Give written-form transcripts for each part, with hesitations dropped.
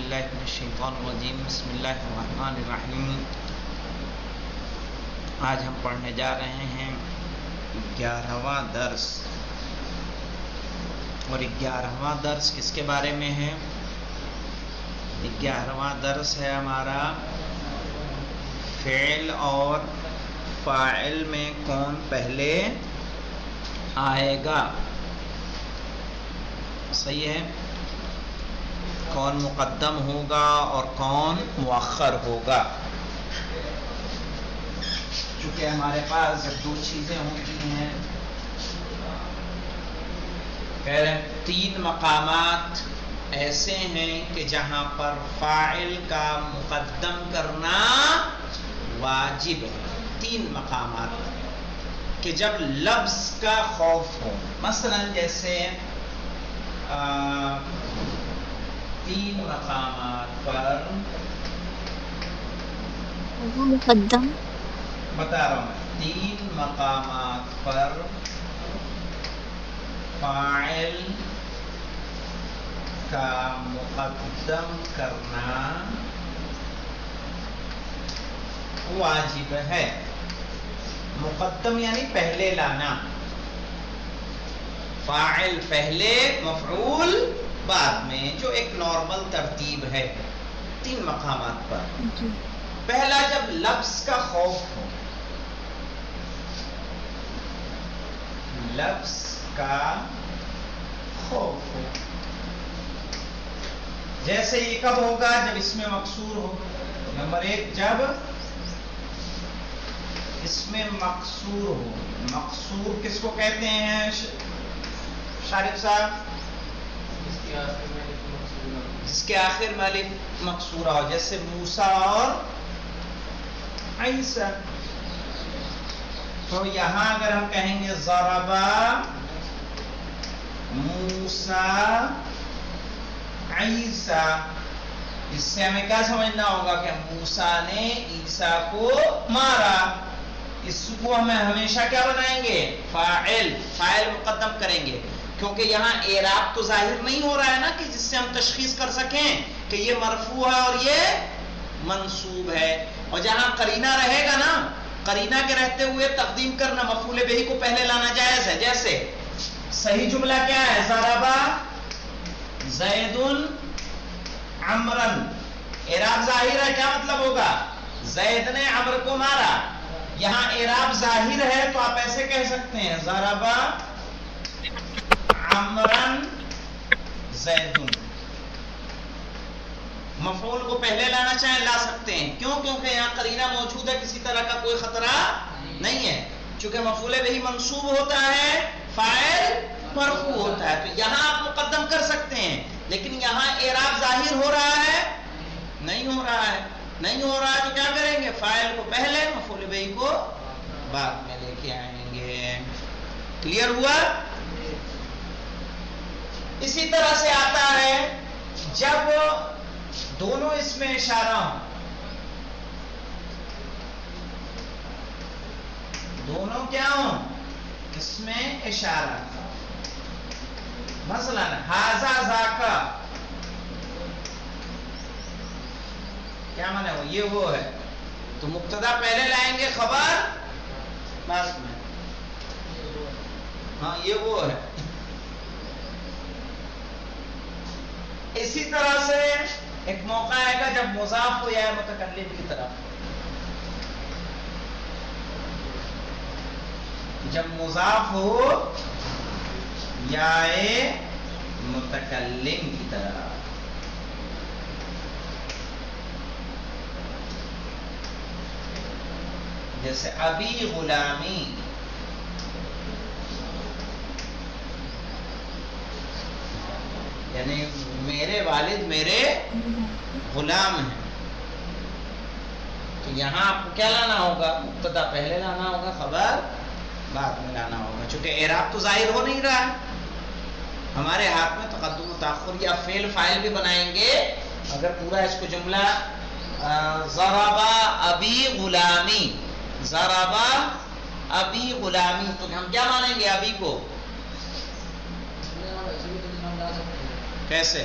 باللہ من الشیطان الرجیم بسم اللہ الرحمن الرحیم۔ آج ہم پڑھنے جا رہے ہیں 11واں درس، اور 11واں درس کس کے بارے میں ہے؟ 11واں درس ہے ہمارا فعل اور فاعل میں کون پہلے آئے گا، صحیح ہے؟ کون مقدم ہوگا اور کون مؤخر ہوگا۔ چونکہ ہمارے پاس جب دو چیزیں ہوتی ہیں، تین مقامات ایسے ہیں کہ جہاں پر فاعل کا مقدم کرنا واجب ہے، تین مقامات کہ جب لفظ کا خوف ہو، مثلا جیسے تین مقامات پر مقدم بتا رہا ہوں میں، تین مقامات پر فاعل کا مقدم کرنا واجب ہے۔ مقدم یعنی پہلے لانا، فاعل پہلے مفعول بعد میں، جو ایک نارمل ترتیب ہے تین مقامات پر۔ پہلا، جب لفظ کا خوف ہو، لفظ کا خوف ہو، جیسے یہ کب ہوگا؟ جب اس میں مقصور ہو۔ نمبر ایک، جب اس میں مقصور ہو۔ مقصور کس کو کہتے ہیں شارف صاحب؟ جس کے آخر میں الف مقصورہ ہو، جیسے موسیٰ اور عیسیٰ۔ تو یہاں اگر ہم کہیں گے ضربا موسیٰ عیسیٰ، اس سے ہمیں کیا سمجھنا ہوگا کہ موسیٰ نے عیسیٰ کو مارا۔ اس کو ہمیں ہمیشہ کیا بنائیں گے؟ فاعل مقدم کریں گے، کیونکہ یہاں اعراب تو ظاہر نہیں ہو رہا ہے نا، کہ جس سے ہم تشخیص کر سکیں کہ یہ مرفوع ہے اور یہ منصوب ہے۔ اور جہاں قرینہ رہے گا نا، قرینہ کے رہتے ہوئے تقدیم کرنا مفعول بہ کو پہلے لانا جائز ہے۔ جیسے صحیح جملہ کیا ہے؟ ضربا زید عمرا، اعراب ظاہر ہے، کیا مطلب ہوگا؟ زید نے عمر کو مارا۔ یہاں اعراب ظاہر ہے تو آپ ایسے کہہ سکتے ہیں ضربا عمرا زید۔ مفعول کو پہلے لانا چاہیں لا سکتے ہیں، کیوں؟ کیونکہ یہاں قرینہ موجود ہے، کسی طرح کا کوئی خطرہ نہیں ہے۔ چونکہ مفعول بہ منصوب ہوتا ہے، فاعل مرفوع ہوتا ہے، تو یہاں آپ مقدم کر سکتے ہیں، لیکن یہاں اعراب ظاہر ہو رہا ہے؟ نہیں ہو رہا ہے۔ نہیں ہو رہا ہے تو کیا کریں گے؟ فاعل کو پہلے، مفعول بہ کو بعد میں لے کے آئیں گے۔ کلیئر ہوا؟ اسی طرح سے آتا ہے جب دونوں اس میں اشارہ ہوں، دونوں کیا ہوں؟ اس میں اشارہ۔ مثلا ھذا ذاکا، کیا مانے؟ وہ یہ وہ ہے، تو مبتدا پہلے لائیں گے، خبر بعد میں۔ ہاں یہ وہ ہے۔ اسی طرح سے ایک موقع آئے گا جب مضاف ہو جائے متکلم کی طرف، جب مضاف ہو یا متکلم کی طرف۔ جیسے ابی غلامی، یعنی میرے والد میرے غلام ہیں۔ تو یہاں آپ کو کیا لانا ہوگا؟ مبتدا پہلے لانا ہوگا، خبر بعد میں لانا ہوگا، چونکہ اعراب تو ظاہر ہو نہیں رہا ہے ہمارے ہاتھ میں۔ تقدم و تاخر یا فعل فاعل بھی بنائیں گے اگر پورا اس کو جملہ ضربا ابی غلامی، ضربا ابی غلامی، تو ہم کیا مانیں گے ابی کو؟ کیسے؟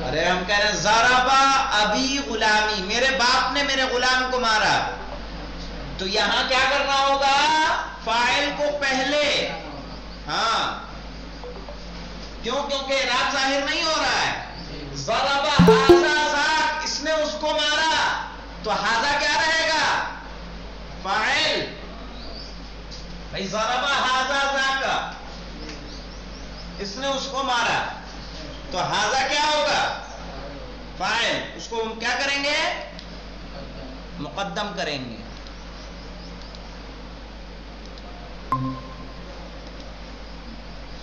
ارے ہم کہہ رہے ہیں ضربا ابی غلامی، میرے باپ نے میرے غلام کو مارا، تو یہاں کیا کرنا ہوگا؟ فاعل کو پہلے، ہاں کیوں؟ کیونکہ اعراب ظاہر نہیں ہو رہا ہے. ضربا ھذا ذاک، اس نے اس کو مارا، تو ھذا کیا رہے گا؟ فاعل. بھائی ضربا ھذا ذاک، اس نے اس کو مارا، تو ھذا کیا ہوگا؟ فاعل. اس کو ہم کیا کریں گے؟ مقدم کریں گے.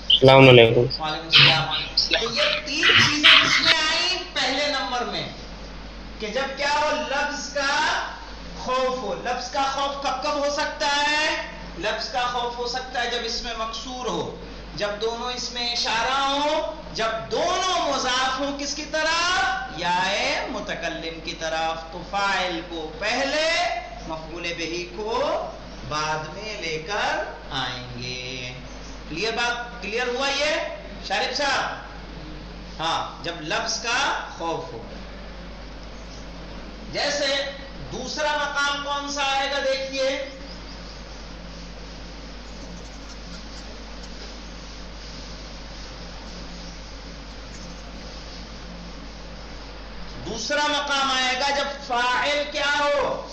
السلام علیکم. وعلیکم السلام. تو یہ تین چیزیں کس میں آئیں پہلے نمبر میں، کہ جب کیا ہو؟ لفظ کا خوف ہو. لفظ کا خوف کب کب ہو سکتا ہے؟ لفظ کا خوف ہو سکتا ہے جب اس میں مکسور ہو، جب دونوں اس میں اشارہ ہو، جب دونوں مضاف ہوں کس کی طرف؟ یا متکلم کی طرف. تو فاعل کو پہلے، مفعول بہ کو بعد میں لے کر آئیں گے. کلیئر بات؟ کلیئر ہوا یہ شارف صاحب؟ ہاں، جب لفظ کا خوف ہو. جیسے دوسرا مقام کون سا آئے گا؟ دیکھیے، دوسرا مقام آئے گا جب فاعل کیا ہو؟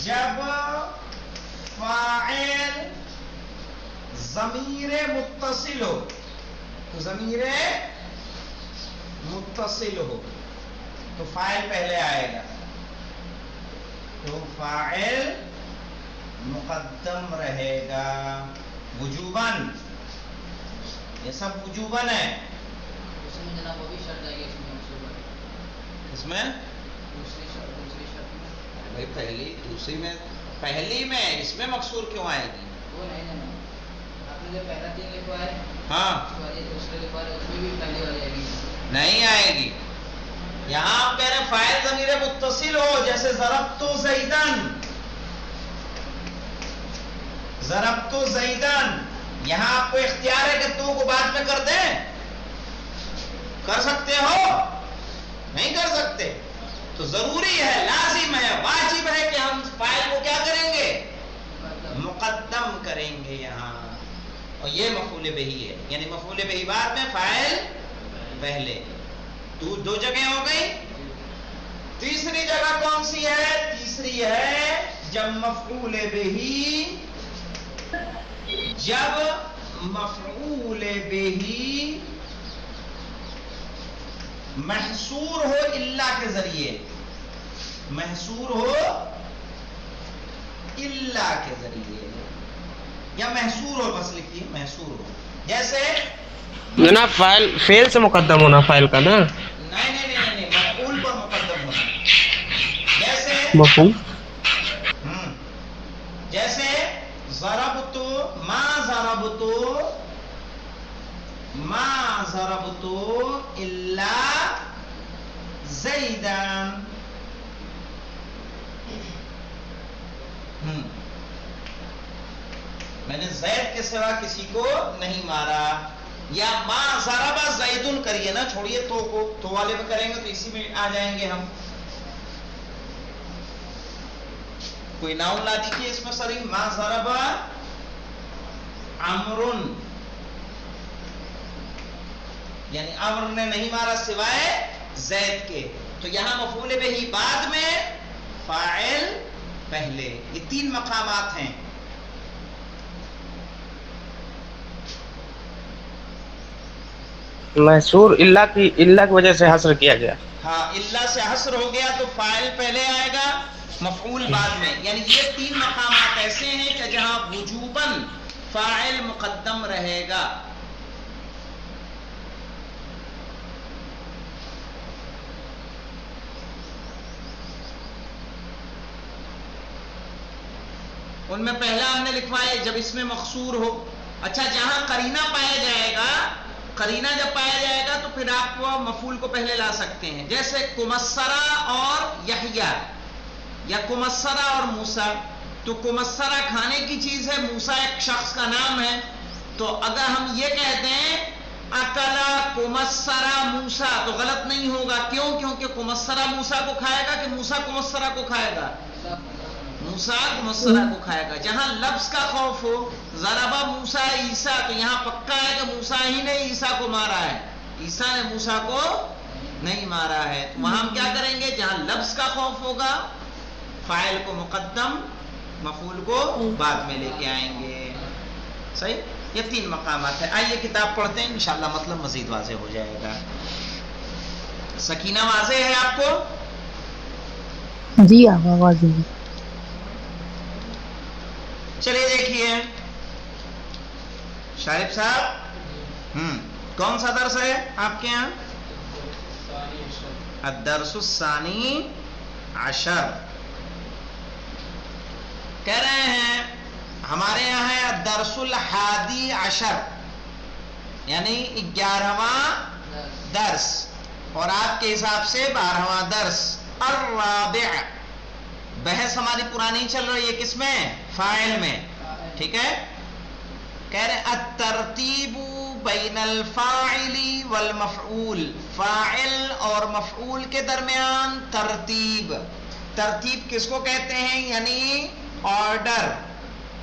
جب فاعل ضمیر متصل ہو. ضمیر متصل ہو تو فاعل پہلے آئے گا، تو فاعل مقدم رہے گا وجوباً. یہ سب وجوباً ہے. اس میں بھائی پہلی دوسری میں، پہلی میں اس میں مقصور کیوں آئے گی؟ ہاں نہیں آئے گی. یہاں آپ کہہ رہے ہیں فاعل ضمیر متصل ہو، جیسے ضربت زیدن، ضربت زیدن. یہاں آپ کو اختیار ہے کہ تو کو بعد میں کر دیں، کر سکتے ہو؟ نہیں کر سکتے. تو ضروری ہے، لازم ہے، واجب ہے کہ ہم فاعل کو کیا کریں گے؟ مقدم کریں گے یہاں. اور یہ مفعول بہی ہے، یعنی مفعول بہی بعد میں، فاعل پہلے. تو دو جگہ ہو گئی. تیسری جگہ کون سی ہے؟ تیسری ہے جب مفعول بہی، جب مفعول بہی محصور ہو الا کے ذریعے، محصور ہو الا کے ذریعے، یا محصور ہو، بس لکھیے محصور ہو. جیسے جناب فعل سے مقدم ہونا فاعل کا نا؟ نہیں، مفعول پر مقدم ہونا. جیسے مفہوم. جیسے ضربت، ما ضربت الا زیدن. میں نے زید کے سوا کسی کو نہیں مارا. یا ما ضرب زیدن کریے نا، چھوڑیے تو کو، تو والے میں کریں گے تو اسی میں آ جائیں گے ہم. کوئی ناؤن لا دیجیے اس میں صریح. ما ضرب عمرن، یعنی عمر نے نہیں مارا سوائے زید کے. تو یہاں مفعول بہ بعد میں، فاعل پہلے. یہ تین مقامات ہیں. محصور الا کی وجہ سے حصر کیا گیا. ہاں، الا سے حصر ہو گیا تو فاعل پہلے آئے گا، مفعول بعد میں. یعنی یہ تین مقامات ایسے ہیں کہ جہاں وجوباً فاعل مقدم رہے گا. ان میں پہلا ہم نے لکھوایا جب اس میں مقصور ہو. اچھا، جہاں قرینہ پایا جائے گا، قرینہ جب پایا جائے گا تو پھر آپ کو مفعول کو پہلے لا سکتے ہیں. جیسے کمسرہ اور یحییٰ، یا کمسرہ اور موسیٰ. تو کمسرہ کھانے کی چیز ہے، موسیٰ ایک شخص کا نام ہے. تو اگر ہم یہ کہتے ہیں اکلا کمسرا موسا تو غلط نہیں ہوگا. کیوں؟ کیونکہ کمسرا موسا کو کھائے گا کہ موسا کمسرا کو کھائے گا؟ موسا کمسرا کو کھائے گا. جہاں لفظ کا خوف ہو، ضربا موسا عیسیٰ، تو یہاں پکا ہے کہ موسا ہی نے عیسیٰ کو مارا ہے، عیسیٰ نے موسا کو نہیں مارا ہے. تو وہاں ہم کیا کریں گے؟ جہاں لفظ کا خوف ہوگا فاعل کو مقدم، مفعول کو بعد میں لے کے آئیں گے. صحیح؟ یہ 3 مقامات ہیں. آئیے کتاب پڑھتے ہیں، انشاءاللہ مطلب مزید واضح ہو جائے گا. سکینہ واضح ہے آپ کو؟ جی آواز ہے. چلیے دیکھیے شارف صاحب، کون سا درس ہے آپ کے یہاں؟ الدرس الثانی عشر. کہہ رہے ہیں ہمارے یہاں ہے الدرس الحادی عشر، یعنی 11واں درس، اور آپ کے حساب سے 12واں درس. الرابع، بحث ہماری پرانی چل رہی ہے کس میں؟ فاعل میں. ٹھیک ہے. کہہ رہے الترتیب بین الفاعل والمفعول، فاعل اور مفعول کے درمیان ترتیب. ترتیب کس کو کہتے ہیں؟ یعنی آرڈر،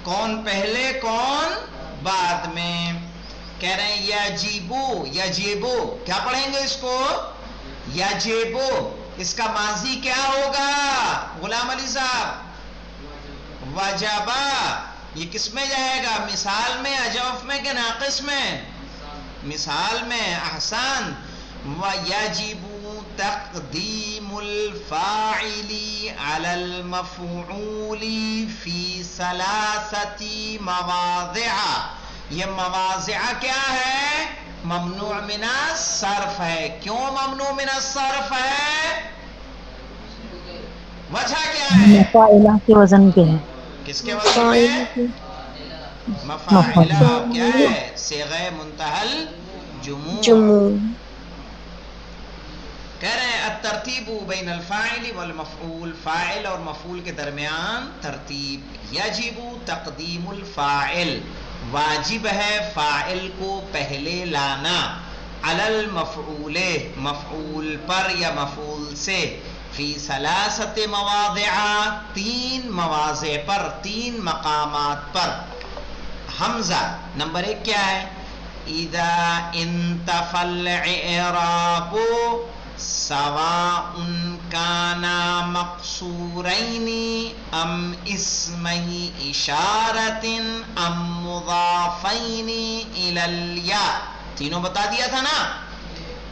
کون پہلے کون بعد میں. کہہ رہے ہیں یجیبو، یجیبو کیا پڑھیں گے اس کو؟ یجیبو. اس کا ماضی کیا ہوگا غلام علی صاحب؟ وجبا. یہ کس میں جائے گا؟ مثال میں، اجوف میں کہ ناقص میں؟ مثال میں. احسان. وَيَجِبُ تَقْدِيمُ الْفَاعِلِ عَلَى الْمَفْعُولِ فِي 3 مواضع. یہ مواضع کیا ہے؟ ممنوع من الصرف ہے. کیوں ممنوع من الصرف ہے؟ وجہ کیا ہے؟ مفاعلہ کے وزن پہ ہے. کس کے وزن پہ؟ مفاعلہ. کیا ہے؟ صیغہ منتہی الجموع. کہہ رہے ہیں الترتیب بین الفاعل والمفعول، فاعل اور مفعول کے درمیان ترتیب. یجب تقدیم الفاعل، واجب ہے فاعل کو پہلے لانا، علی المفعول، مفعول پر یا مفعول سے، فی 3 مواضع، 3 مواضع پر، 3 مقامات پر. حمزہ نمبر 1 کیا ہے؟ اذا انتفى الاعراب سواء كان مقصورين ام اسمي اشارة ام مضافين الى الياء. تینوں بتا دیا تھا نا.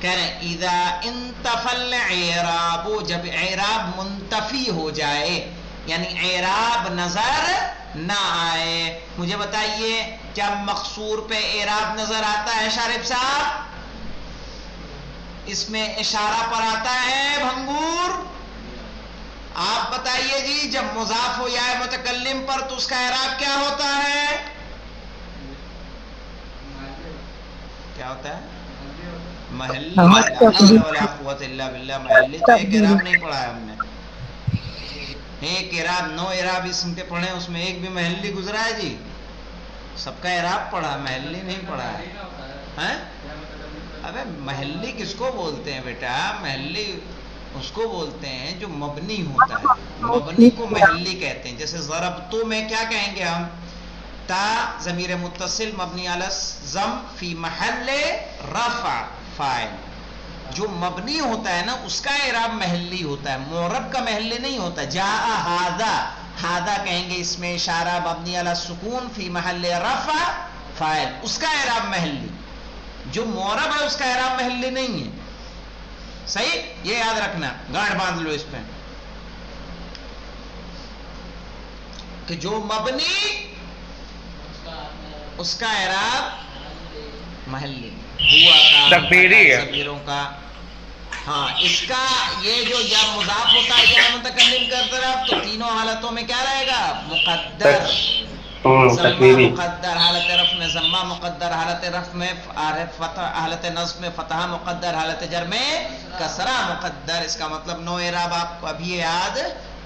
کہہ رہے ہیں اذا انتفى الاعراب، جب اعراب منتفی ہو جائے، یعنی اعراب نظر نہ آئے. مجھے بتائیے کیا مقصور پہ اعراب نظر آتا ہے شارف صاحب؟ اس میں اشارہ پر آتا ہے بھنگور؟ آپ بتائیے جی. جب مضاف ہو جائے متکلم پر تو اس کا اعراب کیا ہوتا ہے؟ کیا ہوتا ہے؟ محلی. لا حول ولا قوت الا باللہ. محلی تو ایک اعراب نہیں پڑھا ہے ہم نے. ایک اعراب 9 اعراب اسم کے پڑھے، اس میں ایک بھی محلی گزرا ہے جی؟ سب کا اعراب پڑھا، محلی نہیں پڑھا ہے. ابے محلی کس کو بولتے ہیں بیٹا؟ محلی اس کو بولتے ہیں جو مبنی ہوتا ہے، مبنی کو محلی کہتے ہیں. جیسے ضربتو میں کیا کہیں گے ہم؟ تا ضمیر متصل مبنی علی الضم فی محل رفع فاعل. جو مبنی ہوتا ہے نا اس کا اعراب محلی ہوتا ہے، معرب کا محلی نہیں ہوتا. جاء ھذا، ھذا کہیں گے اس میں اشارہ مبنی علی السکون فی محل رفع فاعل، اس کا اعراب محلی. جو معرب ہے اس کا اعراب محلی نہیں ہے. صحیح؟ یہ یاد رکھنا، گاڑ باندھ لو اس پہ کہ جو مبنی اس کا اعراب محلی. ہوا کا ضمیروں کا. ہاں اس کا یہ جو یا مضاف ہوتا ہے یا متکلم کا طرف، تو تینوں حالتوں میں کیا رہے گا؟ مقدر. ضمہ مقدر حالت رفع میں، ضمہ مقدر حالت رفع میں، فتح حالت نصب میں، فتحہ مقدر حالت جر میں، کسرہ مقدر. اس کا مطلب 9 اعراب آپ کو ابھی یاد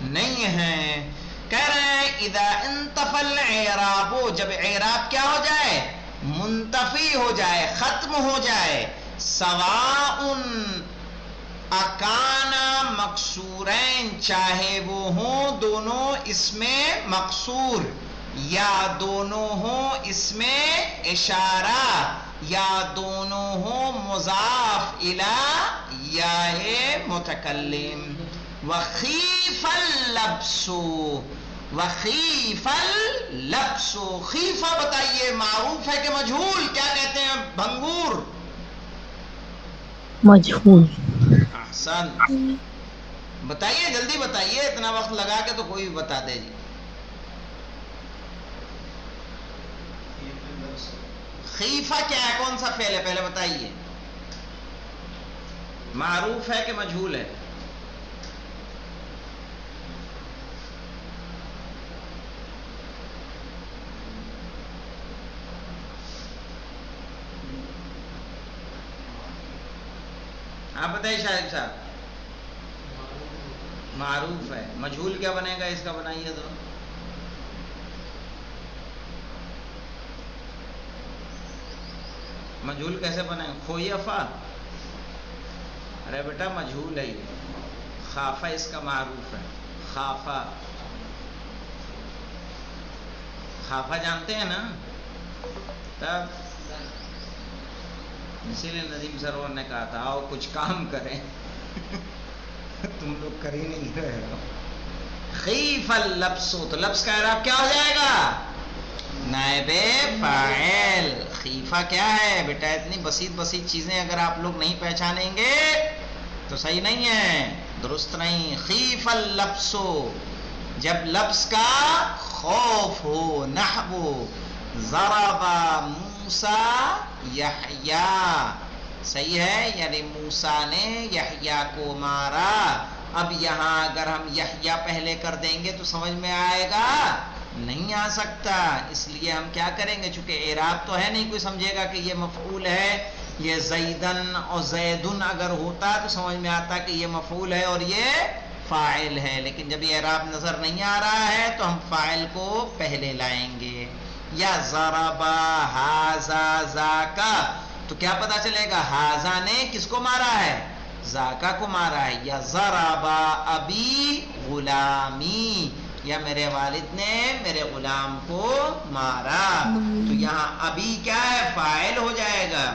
نہیں ہے. کہہ رہے ہیں اذا انتفى الاعراب، جب اعراب کیا ہو جائے؟ منتفی ہو جائے، ختم ہو جائے. سواء اکانا مکسورین، چاہے وہ ہوں دونوں اس میں مقصور، یا دونوں ہوں اس میں اشارہ، یا دونوں ہوں مضاف الی یا متکلم. وخیف اللبس، وخیف اللبس. خیفہ بتائیے معروف ہے کہ مجہول؟ کیا کہتے ہیں بھنگور؟ مجہول. احسن. بتائیے جلدی بتائیے، اتنا وقت لگا کے تو کوئی بھی بتا دے جی. خیفہ کیا ہے؟ کون سا فعل ہے؟ پہلے بتائیے. معروف ہے کہ مجہول ہے؟ آپ بتائیے شاہد صاحب. معروف ہے. مجہول کیا بنے گا اس کا؟ بنائیے تو. مجہول کیسے بنے؟ خویفہ. ارے بیٹا مجہول ہے یہ. خافہ اس کا معروف ہے. خافہ، خافہ جانتے ہیں نا؟ تب اسی لیے ندیم سرور نے کہا تھا آؤ کچھ کام کریں. تم لوگ کر ہی نہیں رہے ہو. خیف اللبس، تو لبس کا اعراب کیا ہو جائے گا؟ نائب فاعل. خیفہ کیا ہے بیٹا؟ اتنی بسیط بسیط چیزیں اگر آپ لوگ نہیں پہچانیں گے تو صحیح نہیں ہے، درست نہیں. خیف اللبس، جب لبس کا خوف ہو. نحو ضرب موسیٰ یحییٰ، صحیح ہے، یعنی موسیٰ نے یحییٰ کو مارا. اب یہاں اگر ہم یحییٰ پہلے کر دیں گے تو سمجھ میں آئے گا؟ نہیں آ سکتا. اس لیے ہم کیا کریں گے؟ چونکہ اعراب تو ہے نہیں، کوئی سمجھے گا کہ یہ مفعول ہے. یہ زیدن اور زیدن اگر ہوتا تو سمجھ میں آتا کہ یہ مفعول ہے اور یہ فاعل ہے. لیکن جب یہ اعراب نظر نہیں آ رہا ہے تو ہم فاعل کو پہلے لائیں گے. یا ضربا ھذا ذاکا، تو کیا پتا چلے گا؟ ھذا نے کس کو مارا ہے؟ ذاکا کو مارا ہے. یا ضربا ابی غلامی، یا میرے والد نے میرے غلام کو مارا. تو یہاں ابی کیا ہے؟ فاعل ہو جائے گا.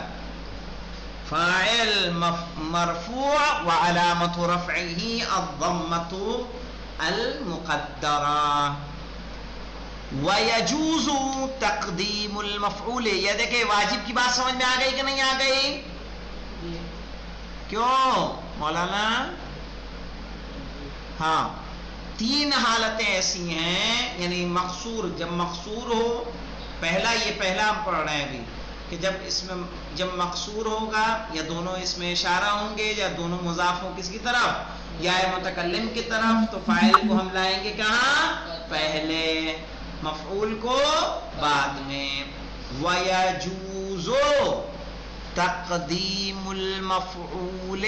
فاعل مرفوع وعلامت رفعه الضمۃ المقدرہ. وَيَجُوزُ تَقْدِيمُ الْمَفْعُولِ، یہ دیکھیں واجب کی بات سمجھ میں آ گئی کہ نہیں آ گئی؟ کیوں مولانا؟ ہاں، تین حالتیں ایسی ہیں، یعنی مقصور، جب مقصور ہو، یہ پہلا ہم پڑھ رہے ہیں ابھی، کہ جب مقصور ہوگا یا دونوں اس میں اشارہ ہوں گے یا دونوں مضاف ہوں کس کی طرف؟ یا متکلم کی طرف، تو فاعل کو ہم لائیں گے کہاں؟ پہلے، مفعول کو بعد میں. وَيَجُوزُ تَقْدِيمُ الْمَفْعُولِ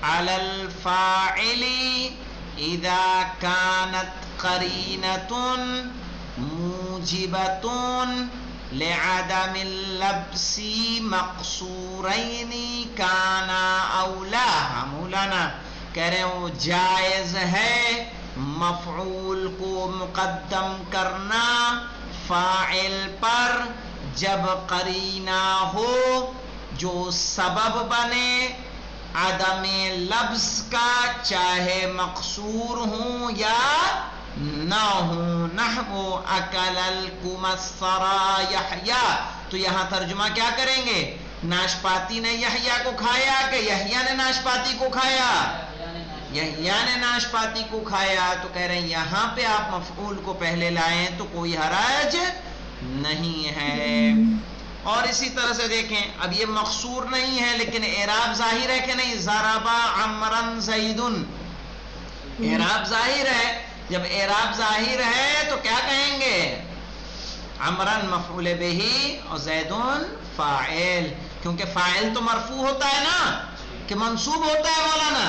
عَلَى الْفَاعِلِ إِذَا كَانَتْ قَرِينَةٌ مُوجِبَةٌ لِعَدَمِ اللَّبْسِ مَقْصُورَيْنِ كَانَ أَوْلَاهَا. مولانا کہہ رہے ہیں وہ جائز ہے مفعول کو مقدم کرنا فاعل پر جب قرینہ ہو جو سبب بنے عدم لفظ کا، چاہے مقصور ہوں یا نہ ہوں. نحو اکل الکم الثری یحییٰ، تو یہاں ترجمہ کیا کریں گے؟ ناشپاتی نے یحییٰ کو کھایا کہ یحییٰ نے ناشپاتی کو کھایا؟ یحییٰ نے ناشپاتی کو کھایا. تو کہہ رہے ہیں یہاں پہ آپ مفعول کو پہلے لائیں تو کوئی حرج نہیں ہے. اور اسی طرح سے دیکھیں، اب یہ مقصور نہیں ہے لیکن اعراب ظاہر ہے کہ نہیں؟ ضربا عمرا زیدن، اعراب ظاہر ہے. جب اعراب ظاہر ہے تو کیا کہیں گے؟ عمرا مفعول بہ اور زیدن فاعل، کیونکہ فاعل تو مرفوع ہوتا ہے نا کہ منصوب ہوتا ہے؟ مولانا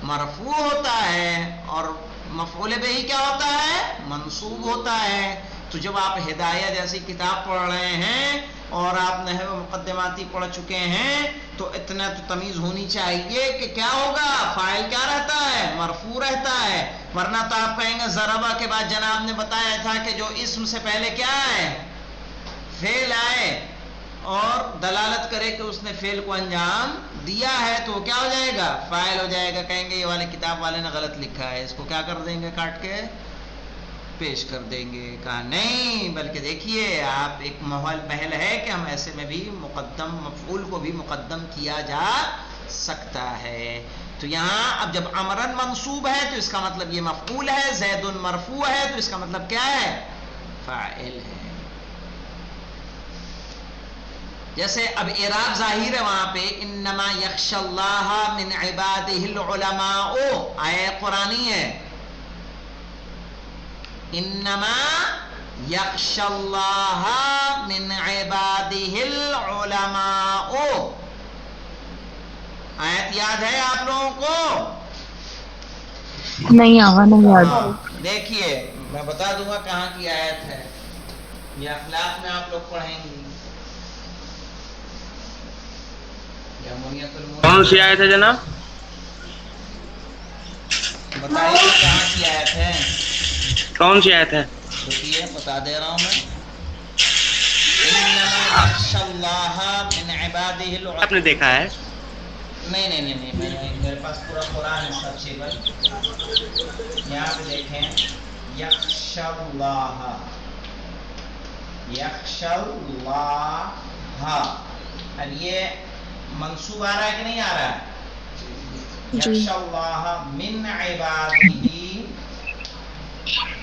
مرفوع ہوتا ہے، اور مفعول بہ کیا ہوتا ہے؟ منصوب ہوتا ہے. تو جب آپ ہدایہ جیسی کتاب پڑھ رہے ہیں اور آپ نحو مقدماتی پڑھ چکے ہیں تو اتنا تو تمیز ہونی چاہیے کہ کیا ہوگا، فاعل کیا رہتا ہے، مرفوع رہتا ہے، ورنہ تو آپ کہیں گے ضربہ کے بعد جناب نے بتایا تھا کہ جو اسم سے پہلے کیا ہے، فعل آئے اور دلالت کرے کہ اس نے فعل کو انجام دیا ہے تو کیا ہو جائے گا، فاعل ہو جائے گا. کہیں گے یہ والے کتاب والے نے غلط لکھا ہے، اس کو کیا کر دیں گے، کاٹ کے پیش کر دیں گے. کہا نہیں، بلکہ دیکھیے آپ ایک محل ہے کہ ہم ایسے میں بھی مقدم مفعول کو بھی مقدم کیا جا سکتا ہے. تو یہاں اب جب امرن منصوب ہے تو اس کا مطلب یہ مفعول ہے، زید مرفوع ہے تو اس کا مطلب کیا ہے، فاعل ہے. جیسے اب اعراب ظاہر ہے وہاں پہ انما یخشی اللہ من عبادہ العلماء، آیہ قرآنی ہے، انما یخشی اللہ من عبادہ العلماء. آیت یاد ہے آپ لوگوں کو؟ نہیں آگا نہیں یاد. دیکھیے میں بتا دوں گا کہاں کی آیت ہے، یہ اخلاق میں آپ لوگ پڑھیں گی. کون سی آیت ہے جناب؟ بتائیے کہاں کی آیت ہے، کون سی آیت ہے؟ دیکھیے بتا دے رہا ہوں میں، انما یخشی اللہ من عبادہ العلماء. آپ نے دیکھا ہے؟ نہیں میرے پاس پورا قرآن ہے سرچیبل. یہاں پہ دیکھیں یخشی اللہ، یخشی اللہ، اب یہ منصوب آ رہا ہے کہ نہیں آ رہا ہے؟ یخشی اللہ من عبادہ،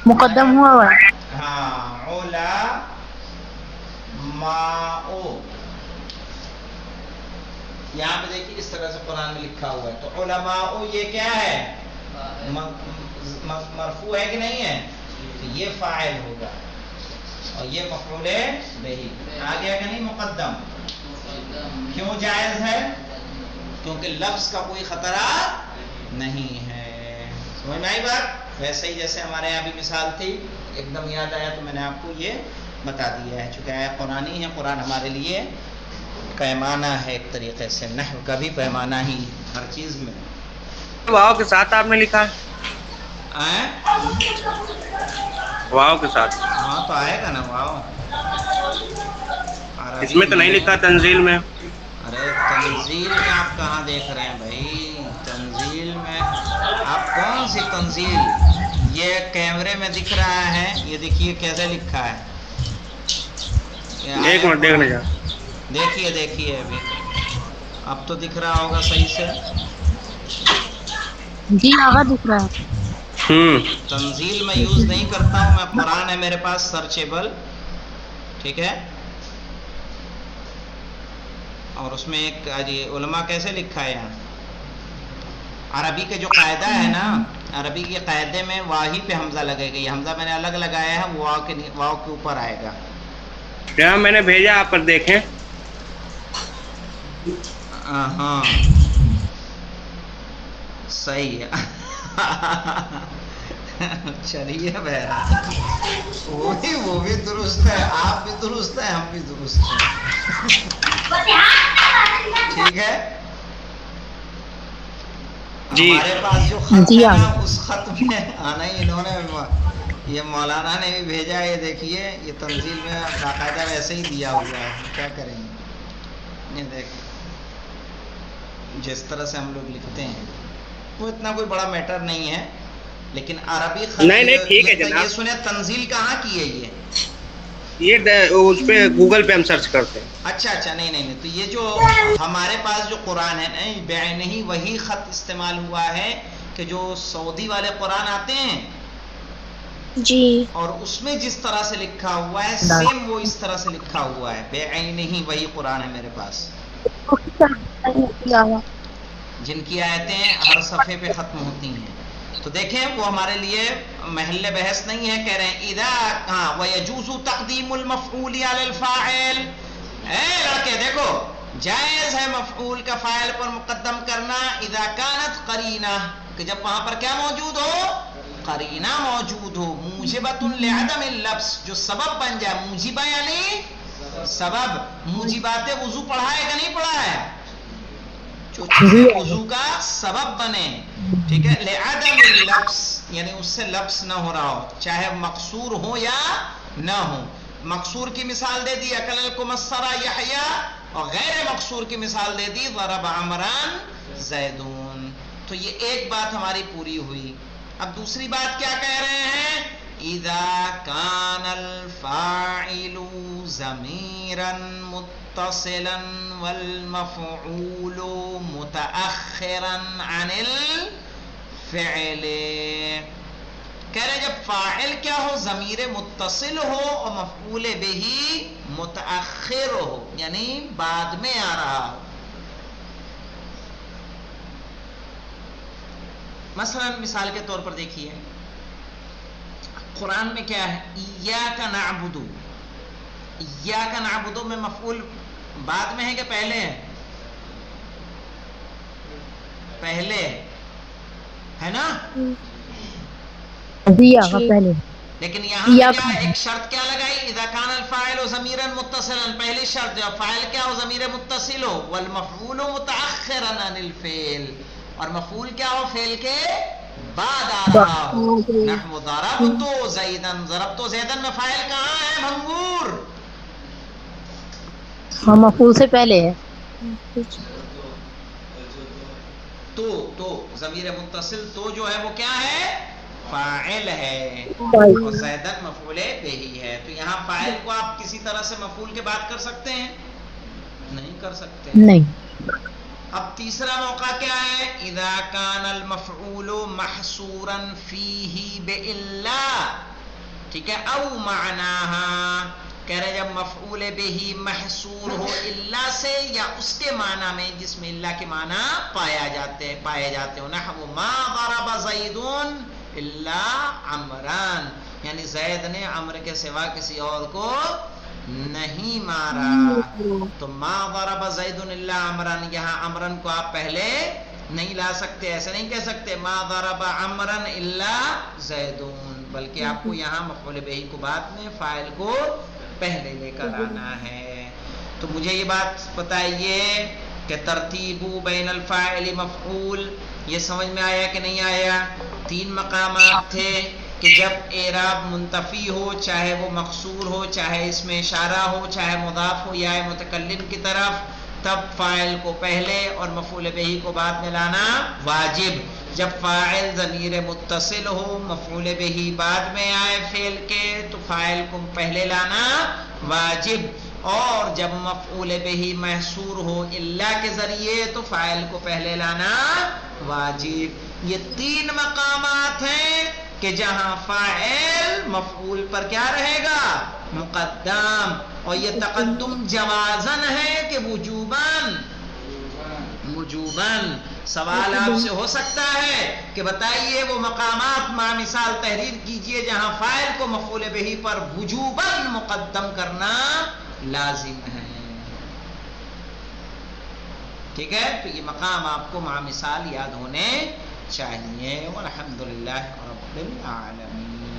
مقدم ہوا ہوا ہے. ہاں، علماء. یہاں پہ دیکھیے اس طرح سے قرآن میں لکھا ہوا ہے. تو علماء یہ کیا ہے، مرفوع ہے کہ نہیں ہے، تو یہ فاعل ہوگا اور یہ مفعول بہ. آ گیا کہ نہیں مقدم؟ کیوں جائز ہے؟ کیونکہ لفظ کا کوئی خطرہ نہیں ہے. سمجھ میں آئی بات؟ ویسے ہی جیسے ہمارے یہاں بھی مثال تھی، ایک دم یاد آیا تو میں نے آپ کو یہ بتا دیا ہے. چونکہ آیت قرآنی ہے، قرآن ہمارے لیے پیمانہ ہے، ایک طریقے سے نحو کا بھی پیمانہ ہی ہر چیز میں. واو کے ساتھ آپ نے لکھا ہے؟ واو کے ساتھ؟ ہاں تو آئے گا نا واو. اس میں تو نہیں لکھا تنزیل میں. ارے تنزیل میں آپ کہاں دیکھ رہے ہیں بھائی، تنزیل میں آپ کون سی تنزیل، یہ کیمرے میں دکھ رہا ہے، یہ دیکھیے کیسے لکھا ہے. ایک منٹ دیکھنے جا. دیکھیے ابھی اب تو دکھ رہا ہوگا صحیح سے. جی آگا دکھ رہا ہے. تنزیل میں یوز نہیں کرتا ہوں میں، قرآن ہے میرے پاس سرچیبل، ٹھیک ہے. اور اس میں ایک علماء کیسے لکھا ہے یہاں. عربی کے جو قاعدہ ہے نا، عربی کے قاعدے میں واہی پہ حمزہ لگے گا. یہ حمزہ میں نے الگ لگایا ہے، واو کے اوپر آئے گا. یہاں میں نے بھیجا، آپ پر دیکھیں. ہاں صحیح ہے. چلیے بہرحال وہ بھی درست ہے، آپ بھی درست ہے، ہم بھی درست ہیں. ٹھیک ہے. جی ہمارے پاس جو خط ہے نا، اس خط میں آنا ہی انہوں نے، یہ مولانا نے بھی بھیجا ہے. یہ دیکھیے یہ تنزیل میں باقاعدہ ویسے ہی دیا ہوا ہے. کیا کریں گے، یہ دیکھ جس طرح سے ہم لوگ لکھتے ہیں وہ اتنا کوئی بڑا میٹر نہیں ہے. لیکن عربی خط نہیں ٹھیک ہے جناب. یہ سنیں تنزیل کہاں کی ہے، یہ اس پہ گوگل پہ ہم سرچ کرتے ہیں. اچھا نہیں تو یہ جو ہمارے پاس جو قرآن ہے نہیں وہی خط استعمال ہوا ہے کہ جو سعودی والے قرآن آتے ہیں جی، اور اس میں جس طرح سے لکھا ہوا ہے سیم وہ اس طرح سے لکھا ہوا ہے. بے عین نہیں وہی قرآن ہے میرے پاس، جن کی آیتیں ہر صفحے پہ ختم ہوتی ہیں. تو دیکھیں وہ ہمارے لیے محل بحث نہیں ہے. کہہ رہے ہیں اذا ويجوز تقدیم المفعول علی الفاعل. اے لڑکے دیکھو، جائز ہے مفعول کا فاعل پر مقدم کرنا اذا كانت قرینہ، کہ جب وہاں پر کیا موجود ہو، قرینہ موجود ہو، موجبۃ لعدم اللبس، جو سبب بن جائے، موجبہ یعنی سبب، موجبات وضو پڑھا ہے کہ نہیں پڑھا ہے؟ جو چیزیں وضو کا سبب بنے، ٹھیک ہے، لعدم اللبس یعنی اس سے لبس نہ ہو رہا ہو، چاہے مقصور ہو یا نہ ہو۔ مقصور کی مثال دے دی اکلکم السرا یحییٰ، اور غیر مقصور کی مثال دے دی ضرب عمران زیدون۔ تو یہ ایک بات ہماری پوری ہوئی۔ اب دوسری بات کیا کہہ رہے ہیں؟ اذا کان الفاعل ضمیرا متصلا والمفعول متأخرا عن الفعل، کہہ رہے جب فاعل کیا ہو؟ ضمیر متصل ہو اور مفعول بہ متأخر ہو، یعنی بعد میں آ رہا ہو۔ مثلا مثال کے طور پر دیکھیے، قرآن میں کیا ہے؟ ایاک نعبد، ایاک نعبد میں مفعول بعد میں ہے کہ پہلے ہے؟ پہلے ہے نا؟ پہلے، لیکن یہاں پہ کیا ایک شرط کیا لگائی؟ اذا کان الفاعل ضمیرا متصلا، پہلی شرط جب فاعل کیا ہو؟ ضمیر متصل ہو، والمفعول متأخرا عن الفعل، اور مفعول کیا ہو؟ فعل کے بعد آ رہا ہو۔ نحو ضربت زیدا، ضربت زیدا میں فاعل کہاں ہے بھنگور؟ ہاں مفعول سے پہلے ہے۔ تو ضمیر متصل تو جو ہے وہ کیا ہے؟ فاعل ہے، اور زیدن مفعول بہ ہے۔ تو یہاں فاعل کو آپ کسی طرح سے مفعول کے بعد کر سکتے ہیں؟ نہیں کر سکتے۔ نہیں۔ اب تیسرا موقع کیا ہے؟ اذا کان المفعول محصورا فیہ بإلا، ٹھیک ہے، او معناہا، کہہ رہے جب مفعول بہ محصور ہو الا سے یا اس کے معنی میں جس میں الا کے معنی پائے جاتے ہو۔ نحو ما ضرب زید الا عمران، یعنی زید نے عمر کے سوا کسی اور کو نہیں مارا۔ تو ما ضرب زید الا عمران، یہاں عمران کو آپ پہلے نہیں لا سکتے، ایسے نہیں کہہ سکتے ما ضرب عمران الا زیدون، بلکہ آپ کو یہاں مفعول بہ کو بعد میں، فاعل کو پہلے لے کر آنا ہے۔ تو مجھے یہ بات بتائیے کہ ترتیب بین الفاعل مفعول، یہ سمجھ میں آیا کہ نہیں آیا؟ 3 مقامات تھے کہ جب اعراب منتفی ہو، چاہے وہ مقصور ہو، چاہے اس میں اشارہ ہو، چاہے مضاف ہو یا متکلم کی طرف، تب فاعل کو پہلے اور مفعول بہ کو بعد میں لانا واجب۔ جب فاعل ضمیر متصل ہو، مفعول بہ بعد میں آئے فعل کے، تو فاعل کو پہلے لانا واجب، اور جب مفعول بہ محصور ہو الا کے ذریعے تو فاعل کو پہلے لانا واجب۔ یہ 3 مقامات ہیں کہ جہاں فاعل مفعول پر کیا رہے گا؟ مقدم، اور یہ تقدم جوازن ہے کہ وجوباً؟ وجوباً۔ سوال آپ سے ہو سکتا ہے کہ بتائیے وہ مقامات مع مثال تحریر کیجئے جہاں فاعل کو مفعول بہ پر وجوباً مقدم کرنا لازم ہے، ٹھیک ہے؟ تو یہ مقام آپ کو مع مثال یاد ہونے چاہیے۔ والحمدللہ رب العالمین۔